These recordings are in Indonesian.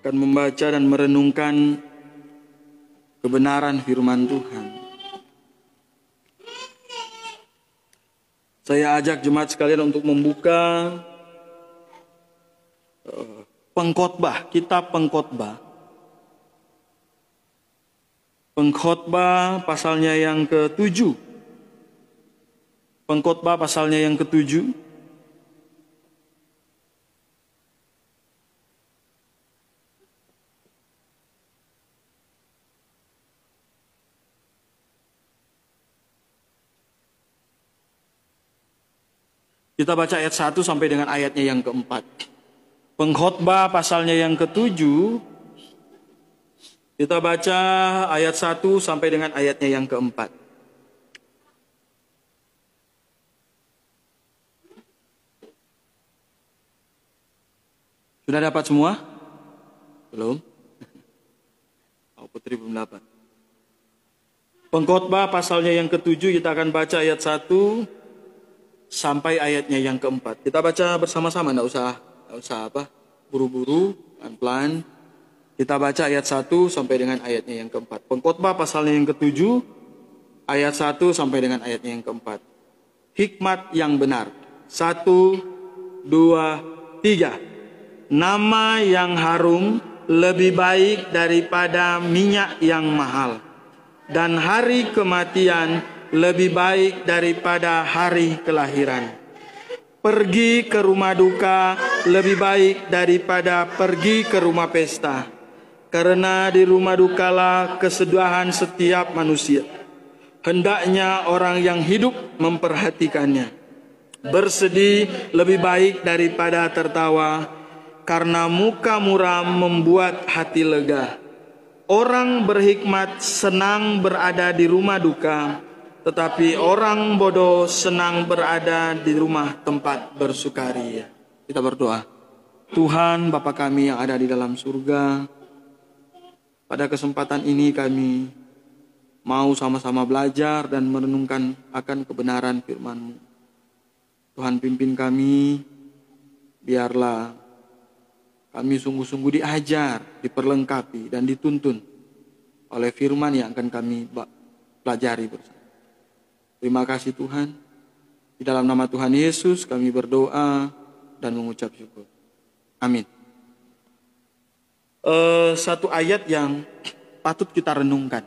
akan membaca dan merenungkan kebenaran firman Tuhan. Saya ajak jemaat sekalian untuk membuka Pengkhotbah, kitab Pengkhotbah. Pengkhotbah pasalnya yang ke-7. Pengkhotbah pasalnya yang ke-7. Kita baca ayat 1 sampai dengan ayatnya yang ke-4. Pengkhotbah pasalnya yang ke-7. Kita baca ayat 1 sampai dengan ayatnya yang ke-4. Sudah dapat semua? Belum? Oh, Putri belum dapat. Pengkhotbah pasalnya yang ke-7, kita akan baca ayat 1 sampai ayatnya yang ke-4. Kita baca bersama-sama, enggak usah buru-buru, pelan-pelan. Kita baca ayat 1 sampai dengan ayatnya yang ke-4. Pengkhotbah pasalnya yang ke-7, ayat 1 sampai dengan ayatnya yang ke-4. Hikmat yang benar. 1, 2, 3. Nama yang harum lebih baik daripada minyak yang mahal, dan hari kematian lebih baik daripada hari kelahiran. Pergi ke rumah duka lebih baik daripada pergi ke rumah pesta, karena di rumah dukalah kesedihan setiap manusia. Hendaknya orang yang hidup memperhatikannya. Bersedih lebih baik daripada tertawa, karena muka muram membuat hati lega. Orang berhikmat senang berada di rumah duka, tetapi orang bodoh senang berada di rumah tempat bersukaria. Kita berdoa. Tuhan Bapa kami yang ada di dalam surga, pada kesempatan ini kami mau sama-sama belajar dan merenungkan akan kebenaran firman-Mu. Tuhan pimpin kami, biarlah kami sungguh-sungguh diajar, diperlengkapi, dan dituntun oleh firman yang akan kami pelajari bersama. Terima kasih Tuhan. Di dalam nama Tuhan Yesus kami berdoa dan mengucap syukur. Amin. Satu ayat yang patut kita renungkan.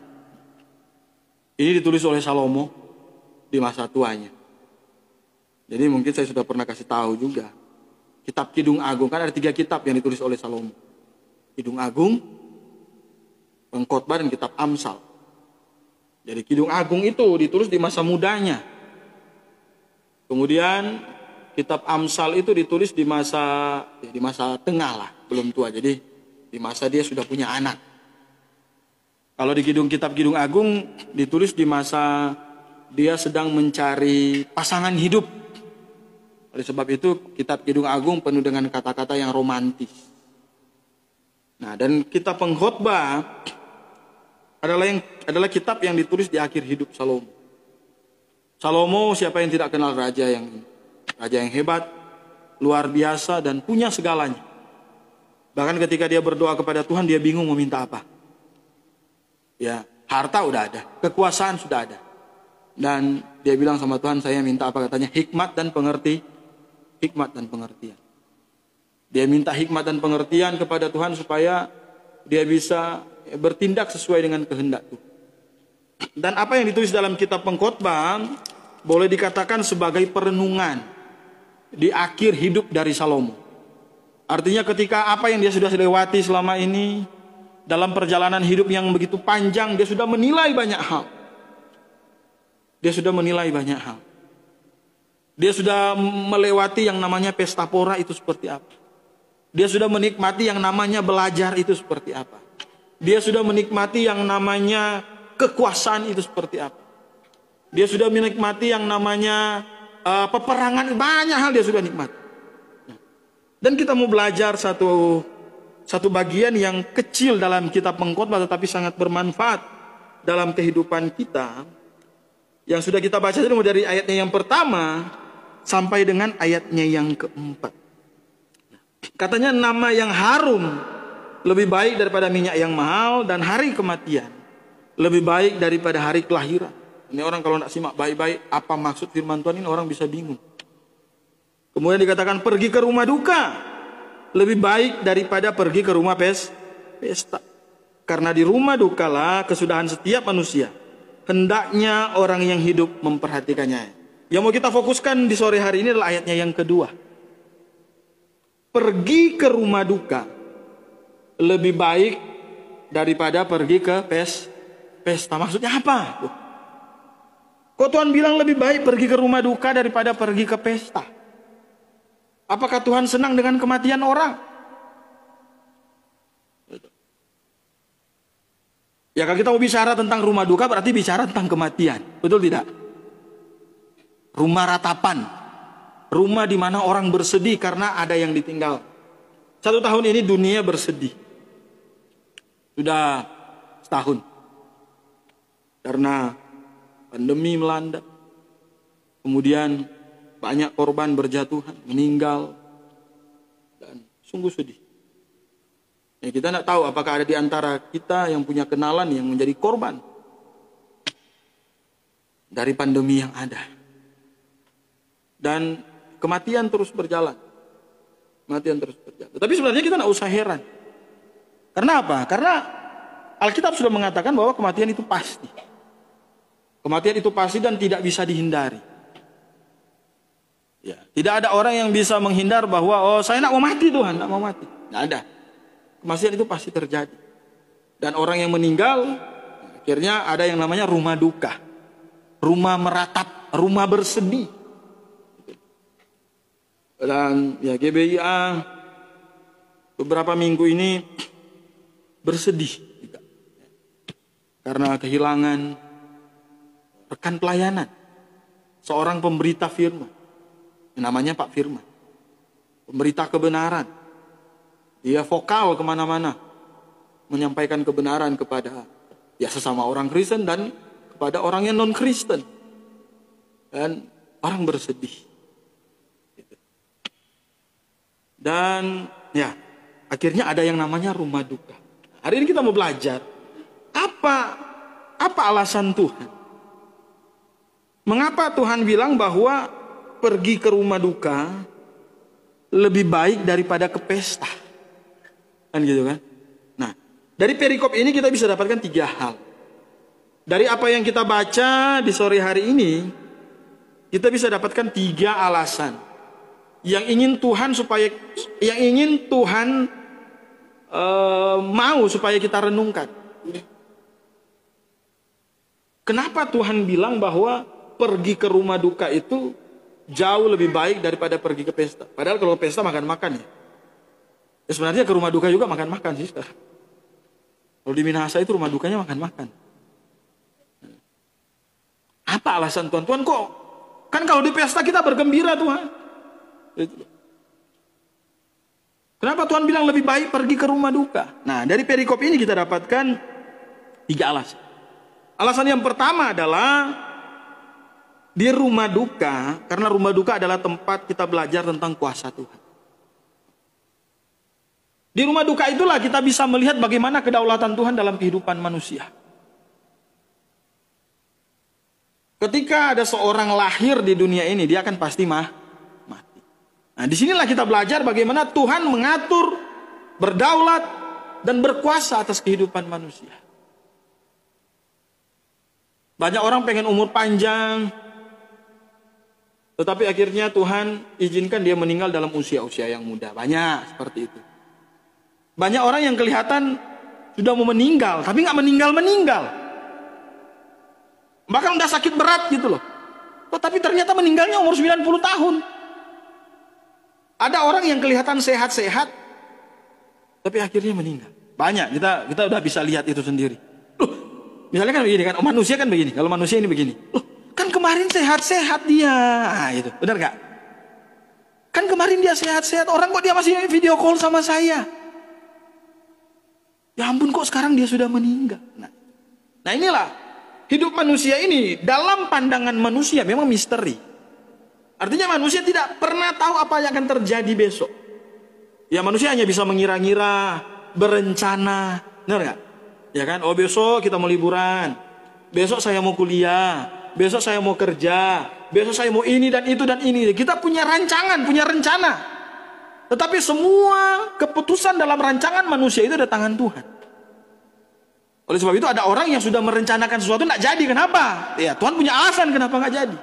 Ini ditulis oleh Salomo di masa tuanya. Jadi mungkin saya sudah pernah kasih tahu juga. Kitab Kidung Agung, kan ada 3 kitab yang ditulis oleh Salomo. Kidung Agung, Pengkhotbah, dan kitab Amsal. Jadi Kidung Agung itu ditulis di masa mudanya. Kemudian kitab Amsal itu ditulis di masa tengah lah, belum tua. Jadi di masa dia sudah punya anak. Kalau di kitab Kidung Agung ditulis di masa dia sedang mencari pasangan hidup. Oleh sebab itu kitab Kidung Agung penuh dengan kata-kata yang romantis. Nah, dan kitab Pengkhotbah adalah kitab yang ditulis di akhir hidup Salomo. Salomo siapa yang tidak kenal raja yang hebat, luar biasa, dan punya segalanya. Bahkan ketika dia berdoa kepada Tuhan, dia bingung mau minta apa. Ya, harta udah ada, kekuasaan sudah ada. Dan dia bilang sama Tuhan, saya minta apa? Katanya hikmat dan pengertian. Dia minta hikmat dan pengertian kepada Tuhan supaya dia bisa bertindak sesuai dengan kehendak Tuhan. Dan apa yang ditulis dalam kitab Pengkhotbah boleh dikatakan sebagai perenungan di akhir hidup dari Salomo. Artinya ketika apa yang dia sudah lewati selama ini, dalam perjalanan hidup yang begitu panjang, dia sudah menilai banyak hal. Dia sudah melewati yang namanya pesta pora itu seperti apa. Dia sudah menikmati yang namanya belajar itu seperti apa. Dia sudah menikmati yang namanya kekuasaan itu seperti apa. Dia sudah menikmati yang namanya peperangan, banyak hal dia sudah nikmati. Dan kita mau belajar satu bagian yang kecil dalam kitab Pengkhotbah tetapi sangat bermanfaat dalam kehidupan kita. Yang sudah kita baca dari ayatnya yang pertama sampai dengan ayatnya yang keempat. Katanya nama yang harum lebih baik daripada minyak yang mahal, dan hari kematian lebih baik daripada hari kelahiran. Ini orang kalau tidak simak baik-baik apa maksud firman Tuhan ini, orang bisa bingung. Kemudian dikatakan pergi ke rumah duka lebih baik daripada pergi ke rumah pesta. Karena di rumah dukalah kesudahan setiap manusia. Hendaknya orang yang hidup memperhatikannya. Yang mau kita fokuskan di sore hari ini adalah ayatnya yang kedua. Pergi ke rumah duka lebih baik daripada pergi ke pesta. Maksudnya apa? Kok Tuhan bilang lebih baik pergi ke rumah duka daripada pergi ke pesta? Apakah Tuhan senang dengan kematian orang? Ya, kalau kita mau bicara tentang rumah duka berarti bicara tentang kematian. Betul tidak? Rumah ratapan. Rumah di mana orang bersedih karena ada yang ditinggal. 1 tahun ini dunia bersedih. Sudah setahun. Karena pandemi melanda. Kemudian banyak korban berjatuhan, meninggal. Dan sungguh sedih. Ya, kita tidak tahu apakah ada di antara kita yang punya kenalan yang menjadi korban dari pandemi yang ada. Dan kematian terus berjalan. Kematian terus berjalan. Tapi sebenarnya kita tidak usah heran. Karena apa? Karena Alkitab sudah mengatakan bahwa kematian itu pasti. Kematian itu pasti dan tidak bisa dihindari. Ya, tidak ada orang yang bisa menghindar bahwa saya tidak mau mati Tuhan, tidak mau mati. Tidak ada. Kematian itu pasti terjadi. Dan orang yang meninggal, akhirnya ada yang namanya rumah duka. Rumah meratap, rumah bersedih. Dan ya GBIA beberapa minggu ini bersedih. Karena kehilangan rekan pelayanan. Seorang pemberita firman. Namanya Pak Firman. Pemberita kebenaran. Dia vokal kemana-mana, menyampaikan kebenaran kepada ya sesama orang Kristen dan kepada orang yang non-Kristen. Dan orang bersedih. Dan ya, akhirnya ada yang namanya rumah duka. Hari ini kita mau belajar apa alasan Tuhan. Mengapa Tuhan bilang bahwa pergi ke rumah duka lebih baik daripada ke pesta? Kan gitu kan? Nah, dari perikop ini kita bisa dapatkan 3 hal. Dari apa yang kita baca di sore hari ini, kita bisa dapatkan 3 alasan yang ingin Tuhan mau supaya kita renungkan. Kenapa Tuhan bilang bahwa pergi ke rumah duka itu jauh lebih baik daripada pergi ke pesta? Padahal kalau ke pesta makan-makan ya. Sebenarnya ke rumah duka juga makan-makan sih sekarang. Kalau di Minahasa itu rumah dukanya makan-makan. Apa alasan Tuhan? Tuhan kok? Kan kalau di pesta kita bergembira Tuhan. Kenapa Tuhan bilang lebih baik pergi ke rumah duka? Nah, dari perikop ini kita dapatkan 3 alasan. Alasan yang pertama adalah di rumah duka, karena rumah duka adalah tempat kita belajar tentang kuasa Tuhan. Di rumah duka itulah kita bisa melihat bagaimana kedaulatan Tuhan dalam kehidupan manusia. Ketika ada seorang lahir di dunia ini, dia akan pasti mati. Nah, disinilah kita belajar bagaimana Tuhan mengatur, berdaulat, dan berkuasa atas kehidupan manusia. Banyak orang pengen umur panjang, tetapi akhirnya Tuhan izinkan dia meninggal dalam usia-usia yang muda. Banyak seperti itu. Banyak orang yang kelihatan sudah mau meninggal, tapi nggak meninggal. Bahkan udah sakit berat gitu loh. Tapi ternyata meninggalnya umur 90 tahun. Ada orang yang kelihatan sehat-sehat, tapi akhirnya meninggal. Banyak, kita udah bisa lihat itu sendiri. Loh, misalnya kan begini kan, manusia kan begini. Kalau manusia ini begini. Loh, kan kemarin sehat-sehat dia. Nah, itu, benar gak? Kan kemarin dia sehat-sehat, orang kok dia masih video call sama saya? Ya ampun, kok sekarang dia sudah meninggal. Nah inilah hidup manusia ini dalam pandangan manusia memang misteri. Artinya manusia tidak pernah tahu apa yang akan terjadi besok. Ya manusia hanya bisa mengira-ngira berencana. Benar nggak? Ya kan? Oh, besok kita mau liburan. Besok saya mau kuliah. Besok saya mau kerja. Besok saya mau ini dan itu dan ini. Kita punya rancangan, punya rencana. Tetapi semua keputusan dalam rancangan manusia itu ada tangan Tuhan. Oleh sebab itu ada orang yang sudah merencanakan sesuatu tidak jadi. Kenapa? Ya Tuhan punya alasan kenapa nggak jadi.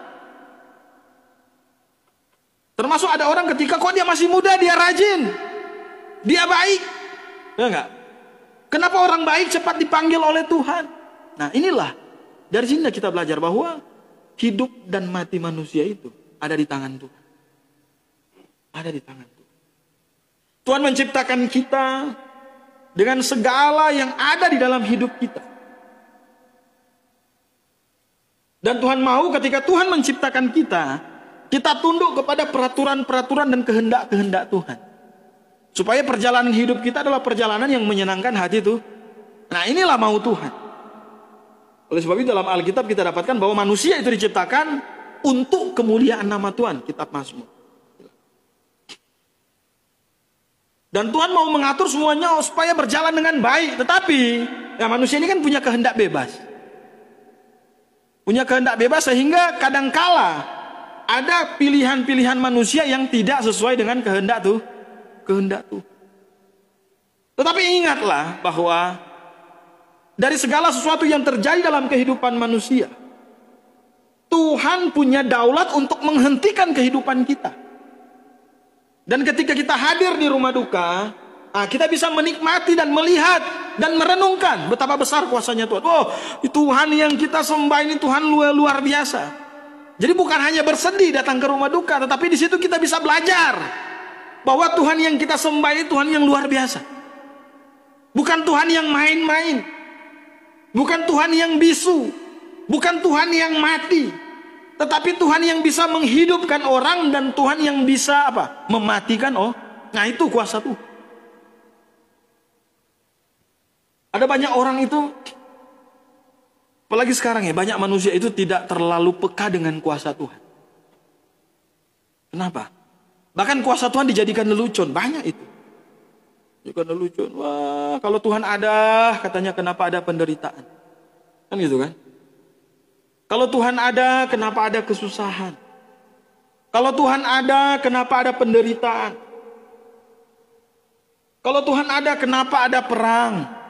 Termasuk ada orang ketika kok dia masih muda, dia rajin, dia baik, ya enggak? Kenapa orang baik cepat dipanggil oleh Tuhan? Nah inilah, dari sini kita belajar bahwa hidup dan mati manusia itu ada di tangan Tuhan. Ada di tangan Tuhan. Tuhan menciptakan kita dengan segala yang ada di dalam hidup kita. Dan Tuhan mau ketika Tuhan menciptakan kita tunduk kepada peraturan-peraturan dan kehendak-kehendak Tuhan. Supaya perjalanan hidup kita adalah perjalanan yang menyenangkan hati itu. Nah inilah mau Tuhan. Oleh sebab itu dalam Alkitab kita dapatkan bahwa manusia itu diciptakan untuk kemuliaan nama Tuhan. Kitab Mazmur. Dan Tuhan mau mengatur semuanya supaya berjalan dengan baik. Tetapi ya manusia ini kan punya kehendak bebas. Punya kehendak bebas sehingga kadangkala ada pilihan-pilihan manusia yang tidak sesuai dengan kehendak tuh. Tetapi ingatlah bahwa dari segala sesuatu yang terjadi dalam kehidupan manusia, Tuhan punya daulat untuk menghentikan kehidupan kita. Dan ketika kita hadir di rumah duka, kita bisa menikmati dan melihat dan merenungkan betapa besar kuasanya Tuhan. Oh, Tuhan yang kita sembah ini Tuhan luar biasa. Jadi bukan hanya bersedih datang ke rumah duka, tetapi di situ kita bisa belajar bahwa Tuhan yang kita sembah itu Tuhan yang luar biasa. Bukan Tuhan yang main-main. Bukan Tuhan yang bisu. Bukan Tuhan yang mati. Tetapi Tuhan yang bisa menghidupkan orang dan Tuhan yang bisa mematikan. Nah itu kuasa Tuhan. Ada banyak orang itu, apalagi sekarang ya, banyak manusia itu tidak terlalu peka dengan kuasa Tuhan. Kenapa? Bahkan kuasa Tuhan dijadikan lelucon, banyak itu. Dijadikan lelucon. Wah, kalau Tuhan ada, katanya kenapa ada penderitaan? Kan gitu kan? Kalau Tuhan ada, kenapa ada kesusahan? Kalau Tuhan ada, kenapa ada penderitaan? Kalau Tuhan ada, kenapa ada perang?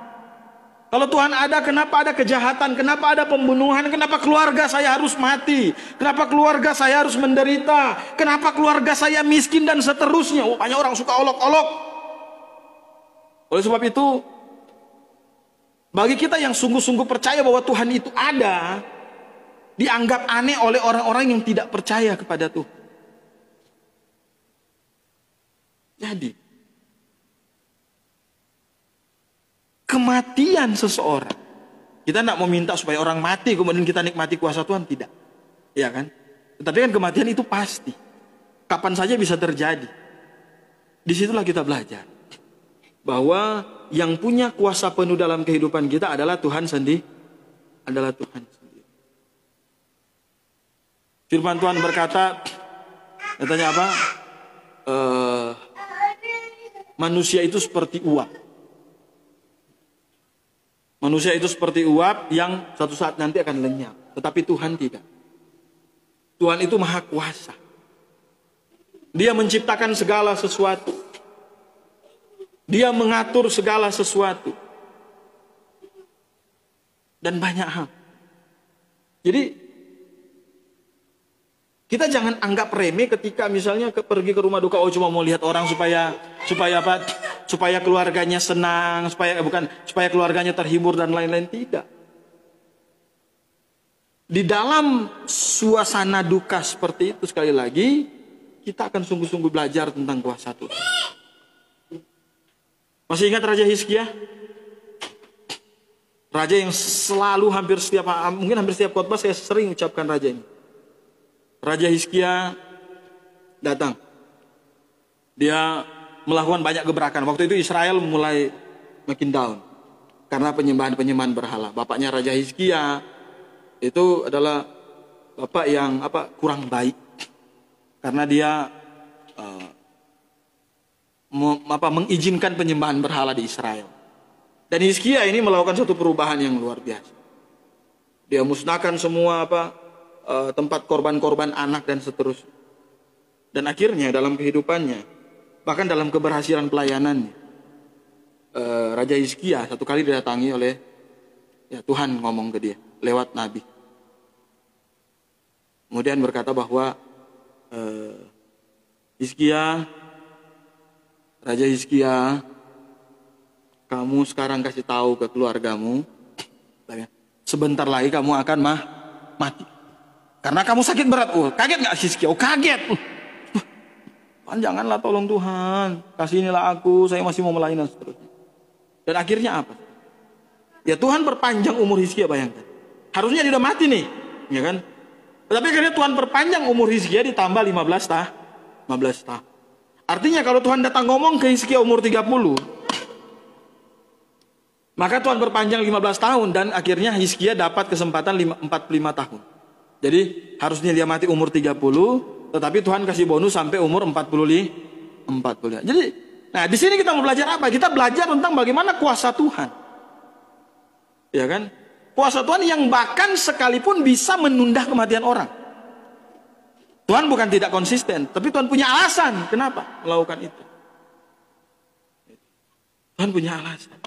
Kalau Tuhan ada, kenapa ada kejahatan? Kenapa ada pembunuhan? Kenapa keluarga saya harus mati? Kenapa keluarga saya harus menderita? Kenapa keluarga saya miskin dan seterusnya? Banyak orang suka olok-olok. Oleh sebab itu, bagi kita yang sungguh-sungguh percaya bahwa Tuhan itu ada, dianggap aneh oleh orang-orang yang tidak percaya kepada Tuhan. Jadi, kematian seseorang, kita tidak mau minta supaya orang mati kemudian kita nikmati kuasa Tuhan, tidak, ya kan? Tetapi kan kematian itu pasti, kapan saja bisa terjadi. Disitulah kita belajar bahwa yang punya kuasa penuh dalam kehidupan kita adalah Tuhan sendiri, Firman Tuhan berkata, katanya apa? Manusia itu seperti uap. Manusia itu seperti uap yang suatu saat nanti akan lenyap. Tetapi Tuhan tidak. Tuhan itu maha kuasa. Dia menciptakan segala sesuatu. Dia mengatur segala sesuatu. Dan banyak hal. Jadi, kita jangan anggap remeh ketika misalnya pergi ke rumah duka, cuma mau lihat orang supaya apa? Supaya keluarganya senang, supaya keluarganya terhibur dan lain-lain, tidak. Di dalam suasana duka seperti itu, sekali lagi kita akan sungguh-sungguh belajar tentang kuasa Tuhan. Masih ingat Raja Hizkia? Raja yang selalu hampir setiap khotbah saya sering ucapkan raja ini. Raja Hizkia datang. Dia melakukan banyak gebrakan. Waktu itu Israel mulai makin down karena penyembahan berhala. Bapaknya Raja Hizkia itu adalah bapak yang kurang baik karena dia mengizinkan penyembahan berhala di Israel. Dan Hizkia ini melakukan satu perubahan yang luar biasa. Dia musnahkan semua tempat korban-korban anak dan seterusnya. Dan akhirnya dalam kehidupannya, bahkan dalam keberhasilan pelayanannya, Raja Hizkia satu kali didatangi oleh Tuhan ngomong ke dia lewat nabi. Kemudian berkata bahwa Raja Hizkia, kamu sekarang kasih tahu ke keluargamu, sebentar lagi kamu akan mati. Karena kamu sakit berat. Kaget gak Hizkia? Kaget. Tuhan, janganlah, tolong Tuhan. Kasihinilah aku, saya masih mau melayani dan seterusnya. Dan akhirnya apa? Ya Tuhan perpanjang umur Hizkia, bayangkan. Harusnya dia udah mati nih, ya kan? Tetapi akhirnya Tuhan perpanjang umur Hizkia ditambah 15 tahun. Artinya kalau Tuhan datang ngomong ke Hizkia umur 30, maka Tuhan perpanjang 15 tahun dan akhirnya Hizkia dapat kesempatan 45 tahun. Jadi harusnya dia mati umur 30, tetapi Tuhan kasih bonus sampai umur 45. Jadi, nah di sini kita mau belajar apa? Kita belajar tentang bagaimana kuasa Tuhan. Ya kan? Kuasa Tuhan yang bahkan sekalipun bisa menunda kematian orang. Tuhan bukan tidak konsisten, tapi Tuhan punya alasan kenapa melakukan itu. Tuhan punya alasan.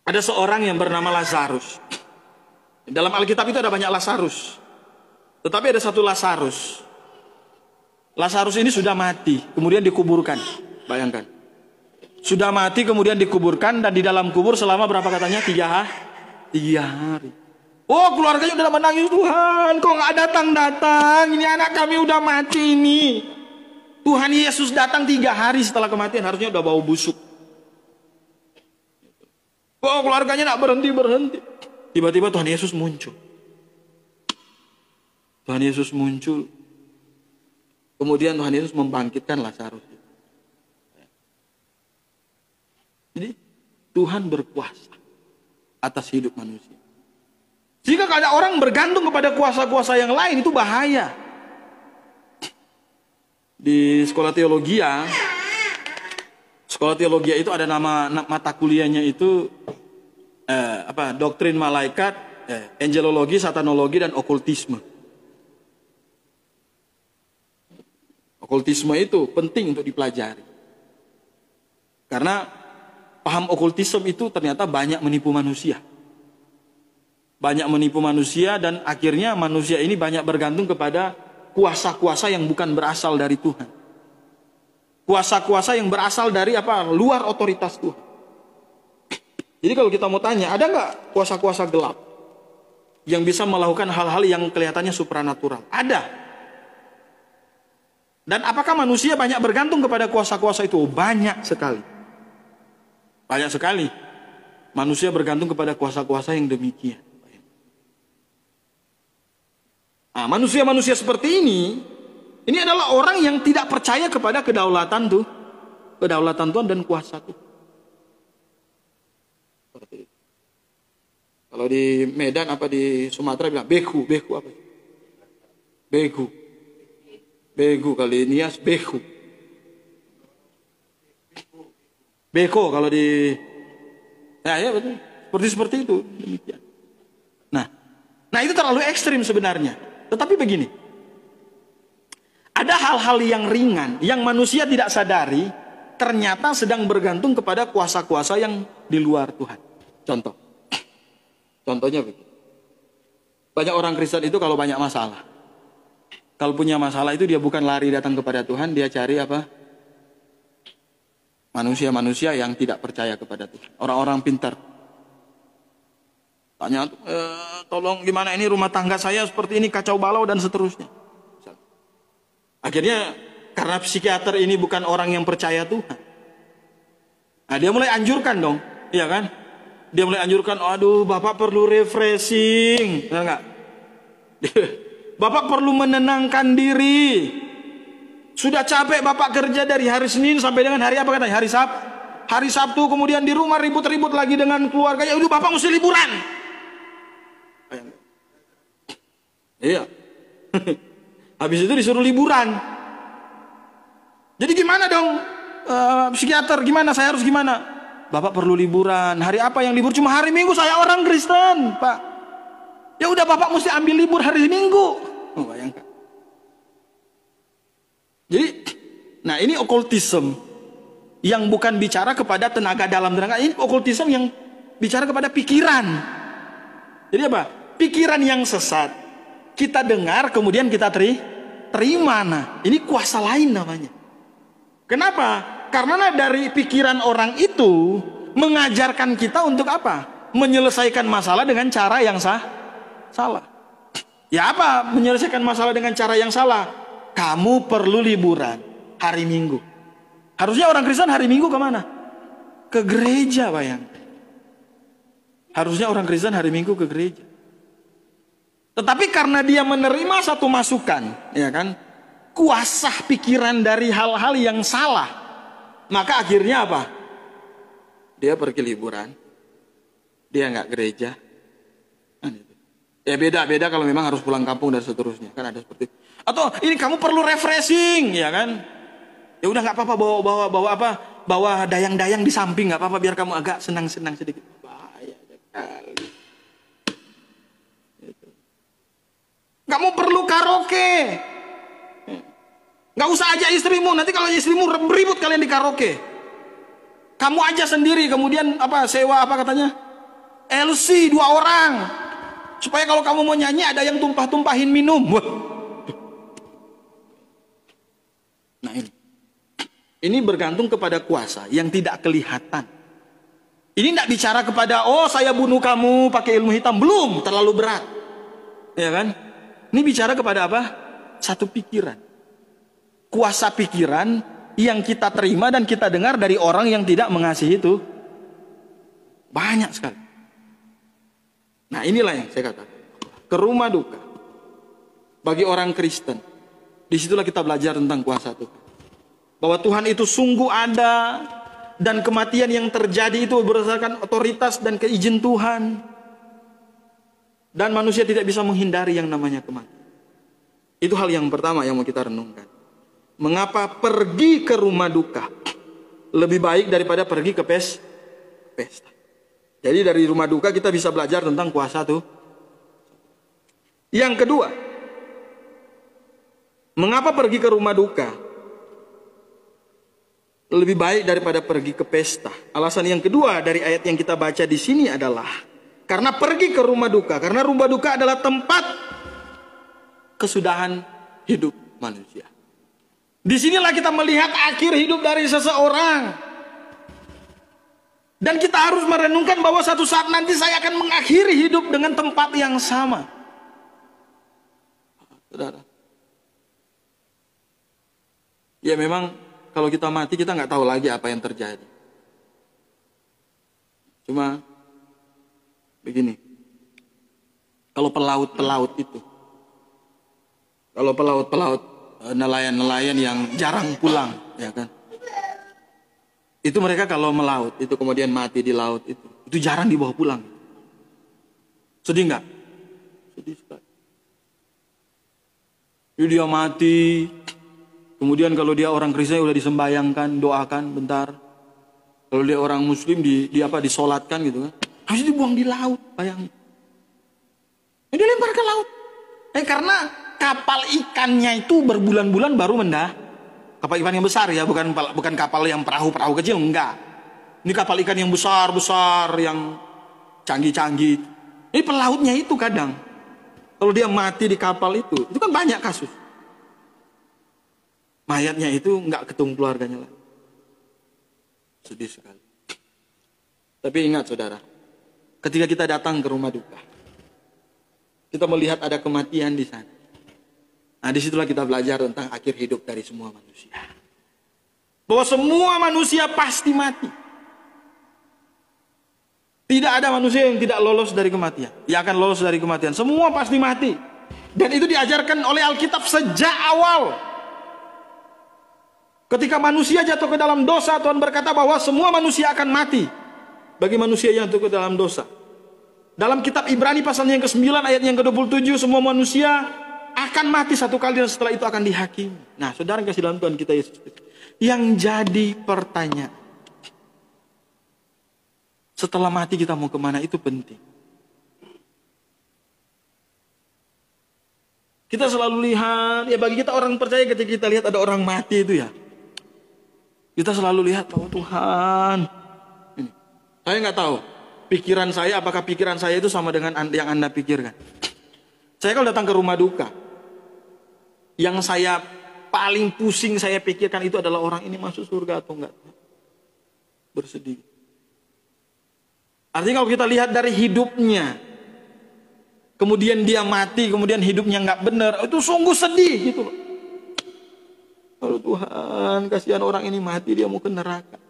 Ada seorang yang bernama Lazarus. Dalam Alkitab itu ada banyak Lazarus. Tetapi ada satu Lazarus. Lazarus ini sudah mati, kemudian dikuburkan. Bayangkan. Sudah mati, kemudian dikuburkan, dan di dalam kubur selama berapa katanya? 3 hari. Oh, keluarganya udah menangis, Tuhan, kok nggak datang-datang? Ini anak kami udah mati ini. Tuhan Yesus datang 3 hari setelah kematian, harusnya udah bau busuk. Oh, keluarganya nggak berhenti. Tiba-tiba Tuhan Yesus muncul. Kemudian Tuhan Yesus membangkitkan Lazarus. Jadi Tuhan berkuasa atas hidup manusia. Jika ada orang bergantung kepada kuasa-kuasa yang lain, itu bahaya. Di sekolah teologi itu ada nama mata kuliahnya itu doktrin malaikat, angelologi, satanologi, dan okultisme. Okultisme itu penting untuk dipelajari. Karena paham okultisme itu ternyata banyak menipu manusia. Dan akhirnya manusia ini banyak bergantung kepada kuasa-kuasa yang bukan berasal dari Tuhan. Kuasa-kuasa yang berasal dari luar otoritas Tuhan. Jadi kalau kita mau tanya, ada nggak kuasa-kuasa gelap yang bisa melakukan hal-hal yang kelihatannya supranatural? Ada. Dan apakah manusia banyak bergantung kepada kuasa-kuasa itu? Banyak sekali. Manusia bergantung kepada kuasa-kuasa yang demikian. Nah, manusia-manusia seperti ini adalah orang yang tidak percaya kepada kedaulatan Tuhan dan kuasa Tuhan. Seperti itu. Kalau di Medan di Sumatera bilang beku apa? Begu kali Nias beku. Beko kalau di ya betul. Seperti itu demikian. Nah itu terlalu ekstrim sebenarnya. Tetapi begini. Ada hal-hal yang ringan yang manusia tidak sadari ternyata sedang bergantung kepada kuasa-kuasa yang di luar Tuhan. Contohnya begini. Banyak orang Kristen itu kalau banyak masalah, kalau punya masalah itu dia bukan lari datang kepada Tuhan, dia cari manusia-manusia yang tidak percaya kepada Tuhan. Orang-orang pintar. Tanya, tolong gimana ini rumah tangga saya seperti ini, kacau balau dan seterusnya. Akhirnya karena psikiater ini bukan orang yang percaya Tuhan. Nah dia mulai anjurkan dong, iya kan? Dia mulai anjurkan, aduh Bapak perlu refreshing, enggak? Bapak perlu menenangkan diri. Sudah capek Bapak kerja dari hari Senin sampai dengan hari apa katanya? Hari Sabtu kemudian di rumah ribut-ribut lagi dengan keluarga. Ya udah Bapak mesti liburan. Iya. Habis itu disuruh liburan. dong, psikiater, gimana? Saya harus gimana? Bapak perlu liburan. Hari apa yang libur? Cuma hari Minggu, saya orang Kristen, Pak. Ya udah, Bapak mesti ambil libur hari Minggu. Oh, bayangkan. Jadi, nah ini okultisme yang bukan bicara kepada tenaga dalam tenaga. Ini okultisme yang bicara kepada pikiran. Jadi apa? Pikiran yang sesat kita dengar, kemudian kita terima. Nah, ini kuasa lain namanya. Kenapa? Karena dari pikiran orang itu mengajarkan kita untuk apa? Menyelesaikan masalah dengan cara yang salah. Ya apa? Menyelesaikan masalah dengan cara yang salah. Kamu perlu liburan hari Minggu. Harusnya orang Kristen hari Minggu kemana? Ke gereja, bayang. Harusnya orang Kristen hari Minggu ke gereja. Tetapi karena dia menerima satu masukan, ya kan, kuasa pikiran dari hal-hal yang salah, maka akhirnya apa? Dia pergi liburan, dia nggak gereja. Ya beda-beda kalau memang harus pulang kampung dan seterusnya, kan ada seperti itu. Atau ini kamu perlu refreshing, ya kan? Ya udah nggak apa-apa, bawa dayang-dayang di samping, nggak apa-apa, biar kamu agak senang-senang sedikit. Bahaya sekali. Kamu perlu karaoke. Nggak usah aja istrimu, nanti kalau istrimu beribut kalian di karaoke. Kamu aja sendiri, kemudian sewa katanya? LC 2 orang. Supaya kalau kamu mau nyanyi ada yang tumpah-tumpahin minum. Wah. Nah ini bergantung kepada kuasa yang tidak kelihatan. Ini tidak bicara kepada, oh saya bunuh kamu pakai ilmu hitam. Belum, terlalu berat. Ya kan? Ini bicara kepada apa? Satu pikiran. Kuasa pikiran yang kita terima dan kita dengar dari orang yang tidak mengasihi itu banyak sekali. Nah inilah yang saya katakan. Ke rumah duka. Bagi orang Kristen. Disitulah kita belajar tentang kuasa Tuhan. Bahwa Tuhan itu sungguh ada. Dan kematian yang terjadi itu berdasarkan otoritas dan keizin Tuhan. Dan manusia tidak bisa menghindari yang namanya kematian. Itu hal yang pertama yang mau kita renungkan. Mengapa pergi ke rumah duka lebih baik daripada pergi ke pesta. Jadi dari rumah duka kita bisa belajar tentang kuasa tuh. Yang kedua, mengapa pergi ke rumah duka lebih baik daripada pergi ke pesta? Alasan yang kedua dari ayat yang kita baca di sini adalah karena pergi ke rumah duka, karena rumah duka adalah tempat kesudahan hidup manusia. Disinilah kita melihat akhir hidup dari seseorang. Dan kita harus merenungkan bahwa satu saat nanti saya akan mengakhiri hidup dengan tempat yang sama. Saudara. Ya memang kalau kita mati kita nggak tahu lagi apa yang terjadi. Cuma begini. Kalau pelaut-pelaut itu. Kalau pelaut-pelaut, nelayan-nelayan yang jarang pulang, ya kan? Itu mereka kalau melaut, itu kemudian mati di laut itu jarang dibawa pulang. Sedih nggak? Sedih sekali. Jadi dia mati, kemudian kalau dia orang Kristen udah disembayangkan, doakan bentar. Kalau dia orang Muslim disolatkan gitu kan? Harus dibuang di laut, bayangin. Dilempar ke laut. Karena kapal ikannya itu berbulan-bulan baru kapal ikan yang besar ya, bukan kapal yang perahu kecil, enggak. Ini kapal ikan yang besar-besar, yang canggih-canggih. Ini pelautnya itu kadang. Kalau dia mati di kapal itu kan banyak kasus. Mayatnya itu enggak ketemu keluarganya lagi. Sedih sekali. Tapi ingat saudara, ketika kita datang ke rumah duka, kita melihat ada kematian di sana. Nah disitulah kita belajar tentang akhir hidup dari semua manusia. Bahwa semua manusia pasti mati. Tidak ada manusia yang tidak lolos dari kematian. Yang akan lolos dari kematian. Semua pasti mati. Dan itu diajarkan oleh Alkitab sejak awal. Ketika manusia jatuh ke dalam dosa, Tuhan berkata bahwa semua manusia akan mati. Bagi manusia yang jatuh ke dalam dosa. Dalam kitab Ibrani pasal yang ke-9 ayat yang ke-27, semua manusia akan mati satu kali dan setelah itu akan dihakimi. Nah, saudara yang kasih dalam Tuhan kita Yesus. Yang jadi pertanyaan, setelah mati kita mau kemana, itu penting. Kita selalu lihat, ya bagi kita orang percaya ketika kita lihat ada orang mati itu ya, kita selalu lihat bahwa Tuhan, ini, saya nggak tahu pikiran saya, apakah pikiran saya itu sama dengan yang Anda pikirkan. Saya kalau datang ke rumah duka, yang saya paling pusing saya pikirkan itu adalah orang ini masuk surga atau enggak. Bersedih. Artinya kalau kita lihat dari hidupnya, kemudian dia mati, kemudian hidupnya nggak benar, itu sungguh sedih gitu loh. Kalau Tuhan, kasihan orang ini mati, dia mau ke neraka.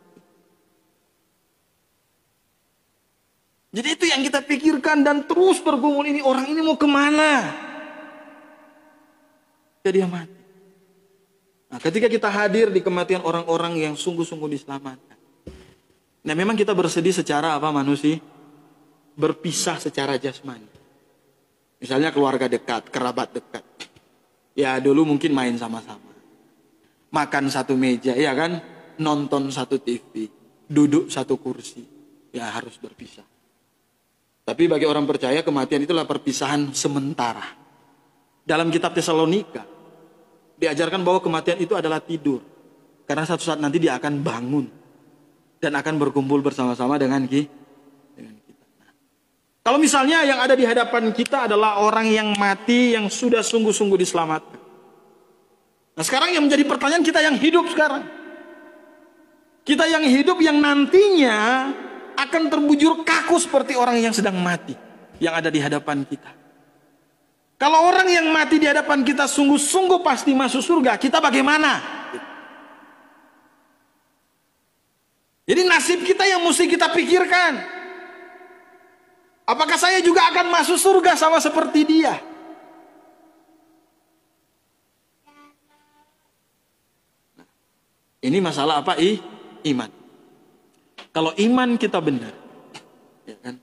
Jadi itu yang kita pikirkan dan terus bergumul, ini orang ini mau kemana? Jadi dia mati. Nah, ketika kita hadir di kematian orang-orang yang sungguh-sungguh diselamatkan. Nah, memang kita bersedih secara apa manusia? Berpisah secara jasmani. Misalnya keluarga dekat, kerabat dekat. Ya dulu mungkin main sama-sama. Makan satu meja, ya kan? Nonton satu TV. Duduk satu kursi. Ya harus berpisah. Tapi bagi orang percaya kematian itulah perpisahan sementara. Dalam kitab Tesalonika diajarkan bahwa kematian itu adalah tidur. Karena satu saat nanti dia akan bangun. Dan akan berkumpul bersama-sama dengan kita. Nah, kalau misalnya yang ada di hadapan kita adalah orang yang mati, yang sudah sungguh-sungguh diselamatkan. Nah sekarang yang menjadi pertanyaan kita yang hidup sekarang. Kita yang hidup yang nantinya akan terbujur kaku seperti orang yang sedang mati. Yang ada di hadapan kita. Kalau orang yang mati di hadapan kita sungguh-sungguh pasti masuk surga, kita bagaimana? Jadi nasib kita yang mesti kita pikirkan. Apakah saya juga akan masuk surga sama seperti dia? Nah, ini masalah apa? Iman. Kalau iman kita benar, ya kan?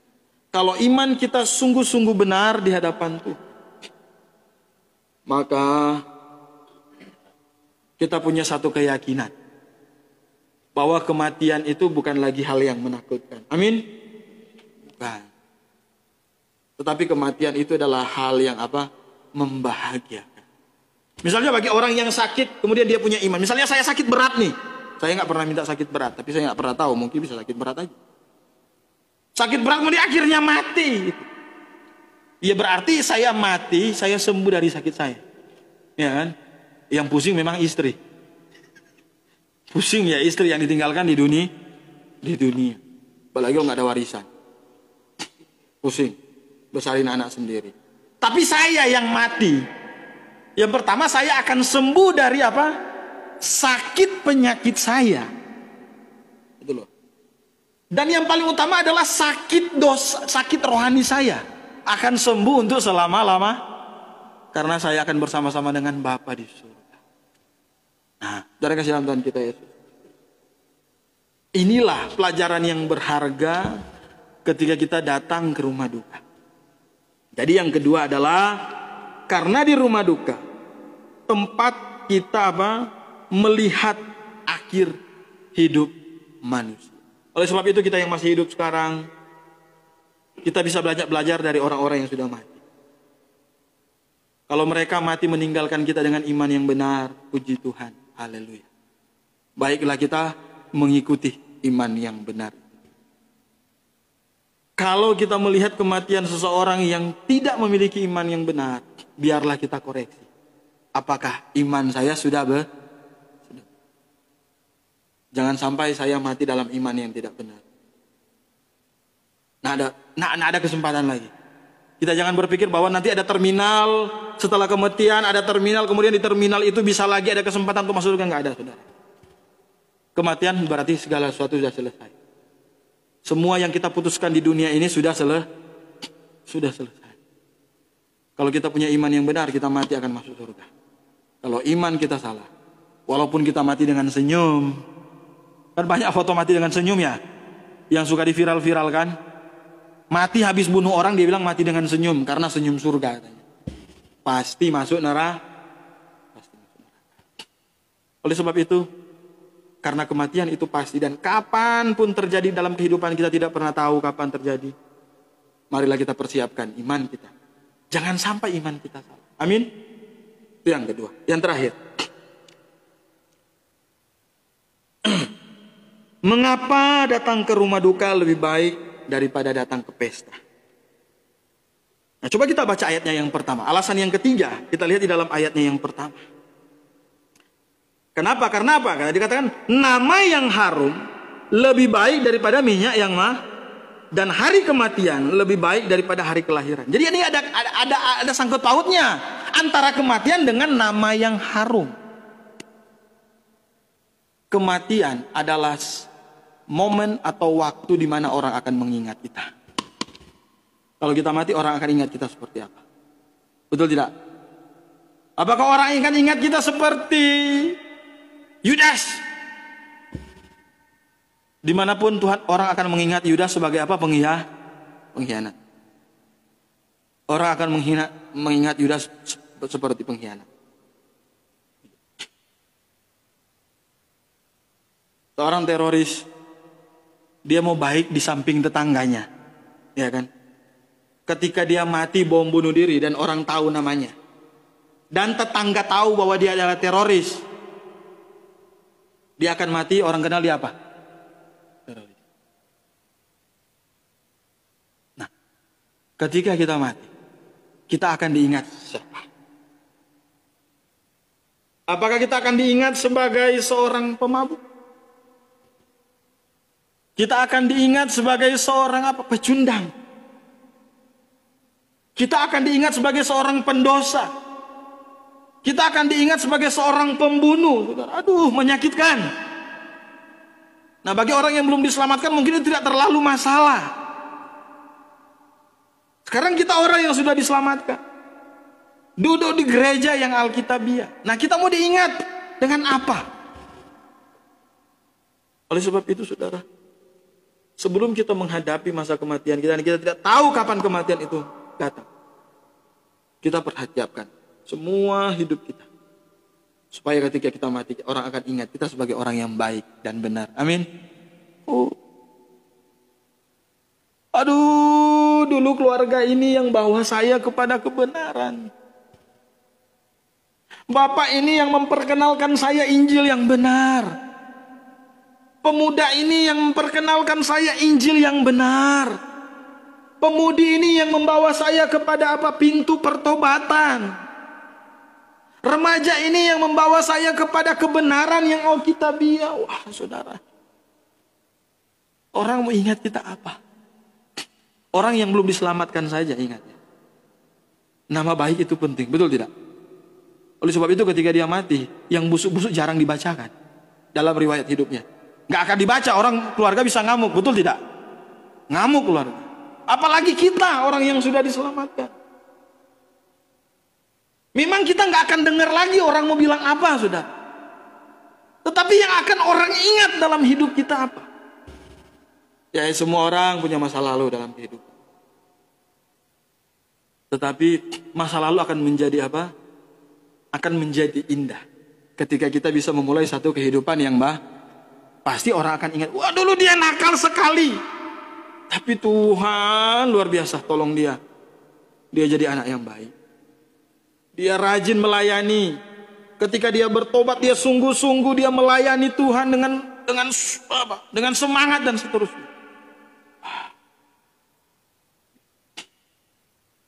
Kalau iman kita sungguh-sungguh benar di hadapan Tuhan, maka kita punya satu keyakinan bahwa kematian itu bukan lagi hal yang menakutkan. Amin? Bukan. Tetapi kematian itu adalah hal yang apa? Membahagiakan. Misalnya bagi orang yang sakit, kemudian dia punya iman. Misalnya saya sakit berat nih. Saya nggak pernah minta sakit berat, tapi saya nggak pernah tahu, mungkin bisa sakit berat aja. Sakit berat kemudian akhirnya mati. Ya berarti saya mati, saya sembuh dari sakit saya. Ya kan? Yang pusing memang istri. Pusing ya istri yang ditinggalkan di dunia. Apalagi kalau nggak ada warisan. Pusing, besarin anak sendiri. Tapi saya yang mati. Yang pertama saya akan sembuh dari apa? Sakit penyakit saya. Itu loh. Dan yang paling utama adalah sakit rohani saya akan sembuh untuk selama-lama karena saya akan bersama-sama dengan Bapa di surga. Nah, dari kasih dalam Tuhan kita Yesus. Inilah pelajaran yang berharga ketika kita datang ke rumah duka. Jadi yang kedua adalah karena di rumah duka tempat kita apa? Melihat akhir hidup manusia. Oleh sebab itu kita yang masih hidup sekarang, kita bisa belajar dari orang-orang yang sudah mati. Kalau mereka mati meninggalkan kita dengan iman yang benar, puji Tuhan, haleluya. Baiklah kita mengikuti iman yang benar. Kalau kita melihat kematian seseorang yang tidak memiliki iman yang benar, biarlah kita koreksi. Apakah iman saya sudah Jangan sampai saya mati dalam iman yang tidak benar. Nah ada kesempatan lagi. Kita jangan berpikir bahwa nanti ada terminal, setelah kematian ada terminal, kemudian di terminal itu bisa lagi ada kesempatan untuk masuk surga. Nggak ada, saudara. Kematian berarti segala sesuatu sudah selesai. Semua yang kita putuskan di dunia ini sudah selesai. Kalau kita punya iman yang benar, kita mati akan masuk surga. Kalau iman kita salah, walaupun kita mati dengan senyum, kan banyak foto mati dengan senyum ya, yang suka diviral-viralkan. Mati habis bunuh orang, dia bilang mati dengan senyum, karena senyum surga katanya. Pasti masuk neraka. Oleh sebab itu, Karena kematian itu pasti dan kapanpun terjadi dalam kehidupan kita tidak pernah tahu kapan terjadi. Marilah kita persiapkan iman kita. Jangan sampai iman kita salah. Amin. Itu yang kedua. Yang terakhir. Mengapa datang ke rumah duka lebih baik daripada datang ke pesta? Nah, coba kita baca ayatnya yang pertama. Alasan yang ketiga, kita lihat di dalam ayatnya yang pertama. Kenapa? Karena apa? Karena dikatakan nama yang harum lebih baik daripada minyak yang mah, dan hari kematian lebih baik daripada hari kelahiran. Jadi ini ada sangkut pautnya antara kematian dengan nama yang harum. Kematian adalah momen atau waktu di mana orang akan mengingat kita. Kalau kita mati, orang akan ingat kita seperti apa? Betul tidak? Apakah orang akan ingat kita seperti Yudas? Dimanapun Tuhan, orang akan mengingat Yudas sebagai apa? Pengkhianat. Orang akan mengingat Yudas seperti pengkhianat. Seorang teroris, dia mau baik di samping tetangganya, ya kan? Ketika dia mati bom bunuh diri dan orang tahu namanya, dan tetangga tahu bahwa dia adalah teroris, dia akan mati. Orang kenal dia apa? Teroris. Nah, ketika kita mati, kita akan diingat siapa? Apakah kita akan diingat sebagai seorang pemabuk? Kita akan diingat sebagai seorang apa? Pecundang. Kita akan diingat sebagai seorang pendosa. Kita akan diingat sebagai seorang pembunuh. Aduh, menyakitkan. Nah, bagi orang yang belum diselamatkan mungkin itu tidak terlalu masalah. Sekarang kita orang yang sudah diselamatkan, duduk di gereja yang alkitabiah. Nah, kita mau diingat dengan apa? Oleh sebab itu, saudara, sebelum kita menghadapi masa kematian kita, dan kita tidak tahu kapan kematian itu datang, kita perhatikan semua hidup kita, supaya ketika kita mati, orang akan ingat kita sebagai orang yang baik dan benar. Amin. Aduh, dulu keluarga ini yang bawa saya kepada kebenaran. Bapak ini yang memperkenalkan saya Injil yang benar. Pemuda ini yang memperkenalkan saya Injil yang benar. Pemudi ini yang membawa saya kepada apa? Pintu pertobatan. Remaja ini yang membawa saya kepada kebenaran yang alkitabiah. Wah, saudara. Orang mau ingat kita apa? Orang yang belum diselamatkan saja ingatnya. Nama baik itu penting, betul tidak? Oleh sebab itu ketika dia mati, yang busuk-busuk jarang dibacakan dalam riwayat hidupnya. Nggak akan dibaca, orang keluarga bisa ngamuk, betul tidak? Ngamuk keluarga. Apalagi kita orang yang sudah diselamatkan. Memang kita nggak akan dengar lagi orang mau bilang apa, sudah. Tetapi yang akan orang ingat dalam hidup kita apa? Ya, semua orang punya masa lalu dalam kehidupan. Tetapi masa lalu akan menjadi apa? Akan menjadi indah ketika kita bisa memulai satu kehidupan yang pasti orang akan ingat, wah dulu dia nakal sekali, tapi Tuhan luar biasa tolong dia jadi anak yang baik, dia rajin melayani, ketika dia bertobat dia sungguh-sungguh dia melayani Tuhan dengan semangat dan seterusnya.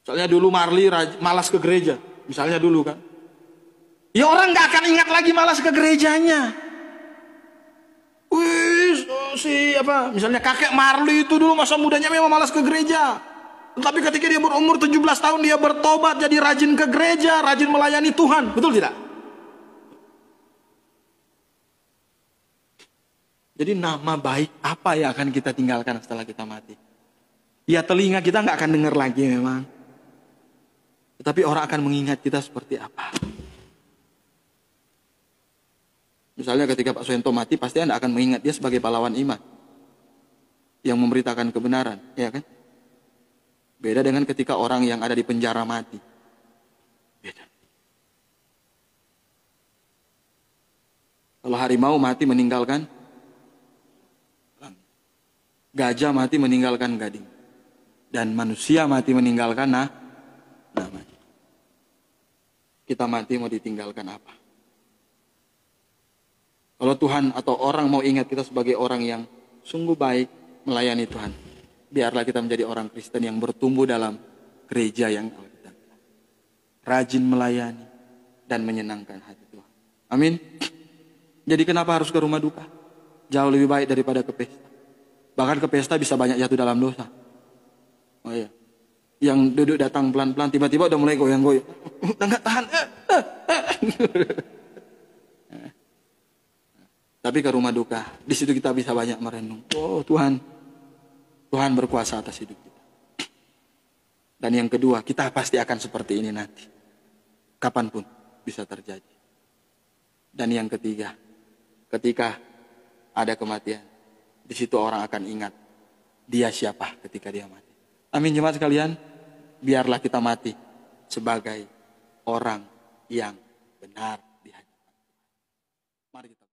Misalnya dulu Marli malas ke gereja, misalnya dulu kan, ya orang nggak akan ingat lagi malas ke gerejanya. Misalnya kakek Marli itu dulu masa mudanya memang malas ke gereja. Tapi ketika dia berumur 17 tahun dia bertobat jadi rajin ke gereja, rajin melayani Tuhan. Betul tidak? Jadi nama baik apa yang akan kita tinggalkan setelah kita mati? Ya telinga kita nggak akan dengar lagi memang. Tetapi orang akan mengingat kita seperti apa. Misalnya ketika Pak Soeharto mati, pasti Anda akan mengingat dia sebagai pahlawan iman yang memberitakan kebenaran, ya kan? Beda dengan ketika orang yang ada di penjara mati. Beda. Kalau harimau mati meninggalkan Gajah mati meninggalkan gading. Dan manusia mati meninggalkan namanya. Kita mati mau ditinggalkan apa? Kalau Tuhan atau orang mau ingat kita sebagai orang yang sungguh baik melayani Tuhan, biarlah kita menjadi orang Kristen yang bertumbuh dalam gereja yang Alkitab, rajin melayani dan menyenangkan hati Tuhan. Amin. Jadi kenapa harus ke rumah duka? Jauh lebih baik daripada ke pesta. Bahkan ke pesta bisa banyak jatuh dalam dosa. Oh iya. Yang duduk datang pelan-pelan tiba-tiba udah mulai goyang-goyang. Udah gak tahan. Tapi ke rumah duka, di situ kita bisa banyak merenung. Oh Tuhan, Tuhan berkuasa atas hidup kita. Dan yang kedua, kita pasti akan seperti ini nanti. Kapanpun bisa terjadi. Dan yang ketiga, ketika ada kematian, di situ orang akan ingat dia siapa ketika dia mati. Amin jemaat sekalian, biarlah kita mati sebagai orang yang benar di hadapan Tuhan. Mari kita